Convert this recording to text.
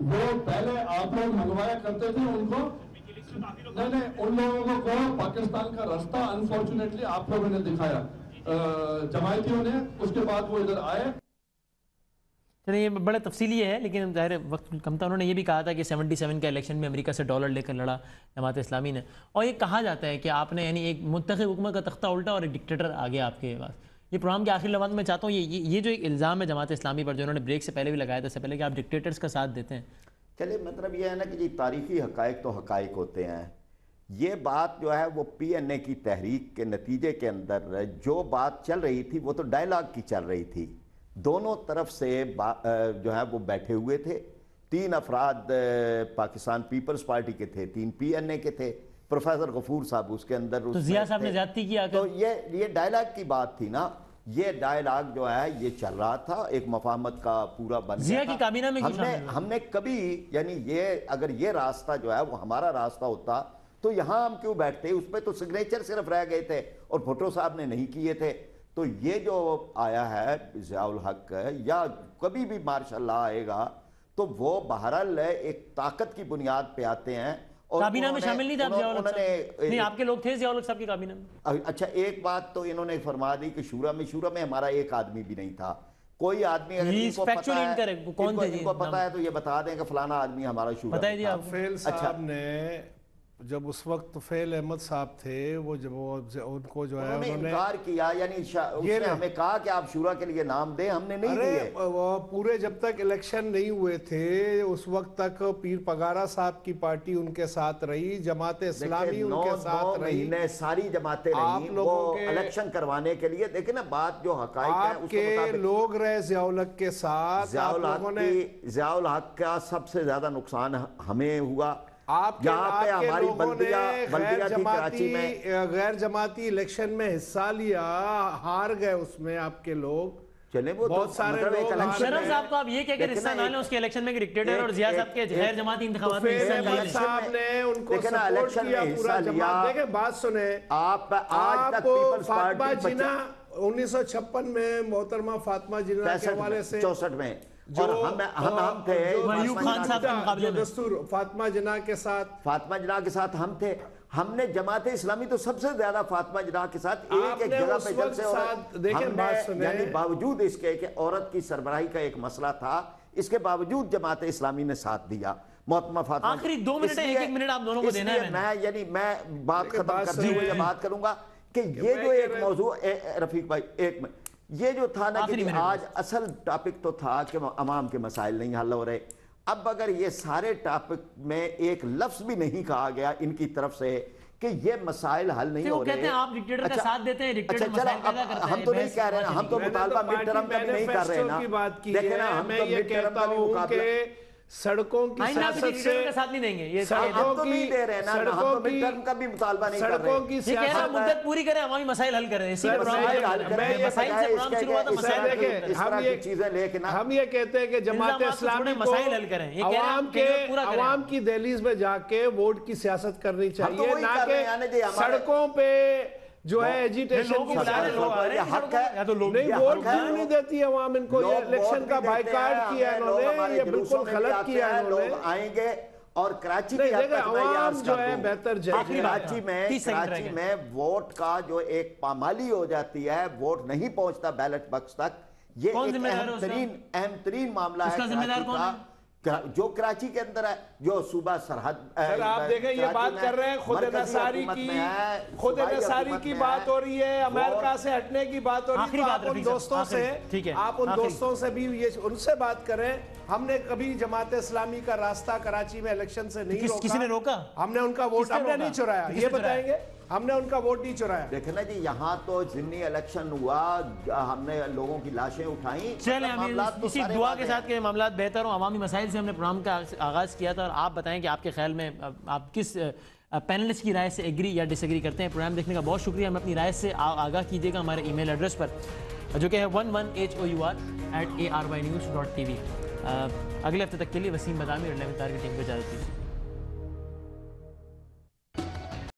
وہ پہلے آپ لوگ منگوایا کرتے تھے ان کو، نہیں ان لوگوں کو پاکستان کا راستہ انفارچونیٹلی آپ لوگوں نے دکھایا، جماعتیوں نے، اس کے بعد وہ ادھر آئے۔ چلیں یہ بڑا تفصیلی ہے لیکن ظاہر وقت کم تھا۔ انہوں نے یہ بھی کہا تھا کہ 77 کے الیکشن میں امریکہ سے ڈالر لے کر لڑا جماعت اسلامی نے، اور یہ کہا جاتا ہے کہ آپ نے یعنی ایک منتخب حکومت کا تختہ الٹا اور ایک ڈکٹیٹر آ گیا آپ کے پاس۔ یہ پروگرام کے آخری لمحات میں چاہتا ہوں یہ جو ایک الزام ہے جماعت اسلامی پر جو انہوں نے بریک سے پہلے بھی لگایا تھا، اس سے پہلے کہ آپ ڈکٹیٹرز کا ساتھ دیتے ہیں۔ چلے مطلب یہ ہے نا کہ جی تاریخی حقائق تو حقائق ہوتے ہیں۔ یہ بات جو ہے وہ پی این اے کی تحریک کے نتیجے کے اندر جو بات چل رہی تھی وہ تو ڈائیلاگ کی چل رہی تھی، دونوں طرف سے جو ہے وہ بیٹھے ہوئے تھے، 3 افراد پاکستان پیپلز پارٹی کے تھے، 3 پی این اے کے تھے، پروفیسر غفور صاحب اس کے اندر، تو ضیاء صاحب نے زیادتی کی آکر، تو یہ ڈائیلاگ کی بات تھی نا، یہ ڈائیلاگ جو ہے یہ چل رہا تھا، ایک مفاہمت کا پورا بن گیا ضیاء کی کابینہ میں ہم نے کبھی یعنی یہ اگر یہ راستہ جو ہے وہ ہمارا راستہ ہوتا تو یہاں ہم کیوں بیٹھتے، اس پہ تو سگنیچر صرف رہ گئے تھے اور بھٹو صاحب نے نہیں کیے تھے۔ تو یہ جو آیا ہے ضیاء الحق یا کبھی بھی ماشاء اللہ آئے گا تو وہ بہرحال ایک طاقت کی بنیاد پہ آتے ہیں۔ کابینہ میں شامل نہیں تھے آپ ضیاء الحق صاحب؟ نہیں آپ کے لوگ تھے ضیاء الحق صاحب کی کابینہ میں؟ اچھا ایک بات تو انہوں نے فرما دی کہ شورا میں ہمارا ایک آدمی بھی نہیں تھا، کوئی آدمی اگر ان کو پتا ہے تو یہ بتا دیں کہ فلانا آدمی ہمارا شورا بتائیں جی آپ۔ فیل صاحب نے جب اس وقت فیل احمد صاحب تھے وہ جب ان کو جو ہے انہوں نے انکار کیا، یعنی اس نے ہمیں کہا کہ آپ شورا کے لیے نام دیں، ہم نے نہیں دیے۔ پورے جب تک الیکشن نہیں ہوئے تھے اس وقت تک پیر پگارا صاحب کی پارٹی ان کے ساتھ رہی، جماعت اسلامی ان کے ساتھ رہی، مہینے ساری جماعتیں رہی وہ الیکشن کروانے کے لیے۔ دیکھیں نا بات جو حقائق ہے آپ کے لوگ رہے ضیاء الحق کے ساتھ۔ ضیاء الحق کا سب سے زیادہ نقصان ہمیں ہوا، آپ کے لوگوں نے غیر جماعتی الیکشن میں حصہ لیا، ہار گئے اس میں آپ کے لوگ، چلیں وہ بہت سارے لوگ۔ شرف صاحب کو آپ یہ کہہ کے حصہ نہ لیں اس کے الیکشن میں کہ ڈکٹیٹر اور ضیاء صاحب کے غیر جماعتی انتخابات میں حصہ فیل احمد صاحب نے ان کو سپورٹ کیا پورا جماعت۔ دیکھیں بات سنیں، آپ فاطمہ جناح 1956 میں محترمہ فاطمہ جناح کے حوالے سے 64 میں اور ہم تھے ایوب خان صاحب کے مقابلے میں دستور فاطمہ جناح کے ساتھ ہم تھے۔ ہم نے جماعت اسلامی تو سب سے زیادہ فاطمہ جناح کے ساتھ ایک جگہ پہ جلسے، ہم نے یعنی باوجود اس کے کہ عورت کی سربراہی کا ایک مسئلہ تھا، اس کے باوجود جماعت اسلامی نے ساتھ دیا۔ محترمہ فاطمہ آخری 2 منٹ ہے، 1 منٹ آپ دونوں کو دینا ہے۔ میں بات ختم کرتے ہوئے بات کروں گا کہ یہ جو ایک موضوع رفیق بھائی ایک منٹ، یہ جو تھا نا کہ آج اصل ٹاپک تو تھا کہ عوام کے مسائل نہیں حل ہو رہے۔ اب اگر یہ سارے ٹاپک میں ایک لفظ بھی نہیں کہا گیا ان کی طرف سے کہ یہ مسائل حل نہیں ہو رہے، کہتے ہیں آپ ڈکٹیٹر کا ساتھ دیتے ہیں، ڈکٹیٹر مسائل پیدا کرتا ہے۔ ہم تو نہیں کہہ رہے ہیں، ہم تو مطالبہ مڈ ٹرم کا بھی نہیں کر رہے نا، دیکھیں نا ہم تو مڈ ٹرم کا بھی مقابلہ سڑکوں کی سیاست سے ساتھ نہیں دیں گے، یہ ہم تو نہیں دے رہے نا، ہم تو مڈ ٹرم کا بھی مطالبہ نہیں کر رہے۔ سڑکوں کی یہ کہہ رہا مدت پوری کریں، عوامی مسائل حل کریں، اسی پر مسائل حل کریں، مسائل سے پروگرام شروع ہوا تھا، مسائل اس طرح کی چیزیں لے کے نا ہم یہ کہتے ہیں کہ جماعت اسلامی کو مسائل حل کریں، عوام کی دہلیز میں جا کے ووٹ کی سیاست کرنی چاہیے، نہ کہ سڑکوں پہ جو ہے ایجیٹیشن کی حق ہے، نہیں ووٹ نہیں دیتی عوام ان کو، یہ الیکشن کا بائیکاٹ کیا انہوں نے، یہ بالکل غلط کیا انہوں نے۔ لوگ آئیں گے اور کراچی کی حد تک عوام جو ہے بہتر جائے، کراچی میں ووٹ کا جو ایک پامالی ہو جاتی ہے، ووٹ نہیں پہنچتا بیلٹ باکس تک، یہ ایک اہم ترین معاملہ ہے کراچی کا، جو کراچی کے اندر ہے، جو صوبہ سرحد۔ سر آپ دیکھیں یہ بات کر رہے ہیں خود انحصاری کی بات ہو رہی ہے، امریکہ سے ہٹنے کی بات ہو رہی ہے، آپ ان دوستوں سے بھی ان سے بات کریں۔ ہم نے کبھی جماعت اسلامی کا راستہ کراچی میں الیکشن سے نہیں روکا، کسی نے روکا؟ ہم نے ان کا ووٹ ہم نے نہیں چرایا، یہ بتائیں گے؟ ہم نے ان کا ووٹ نہیں چرایا۔ دیکھیں نا جی یہاں تو ضمنی الیکشن ہوا، ہم نے لوگوں کی لاشیں اٹھائیں، چلیں اسی دعا کے ساتھ کہ معاملات بہتر ہوں۔ عوامی مسائل سے ہم نے پروگرام کا آغاز کیا تھا، اور آپ بتائیں کہ آپ کے خیال میں آپ کس پینلسٹ کی رائے سے ایگری یا ڈس ایگری کرتے ہیں۔ پروگرام دیکھنے کا بہت شکریہ، ہمیں اپنی رائے سے آگاہ کیجیے گا ہمارے ای میل ایڈریس پر جو کہ ہے 11hour@arbynews.tv۔ اگلے ہفتے تک کے لیے وسیم بدامی اور لیمن تار کی ٹیم کو اجازت دیجیے۔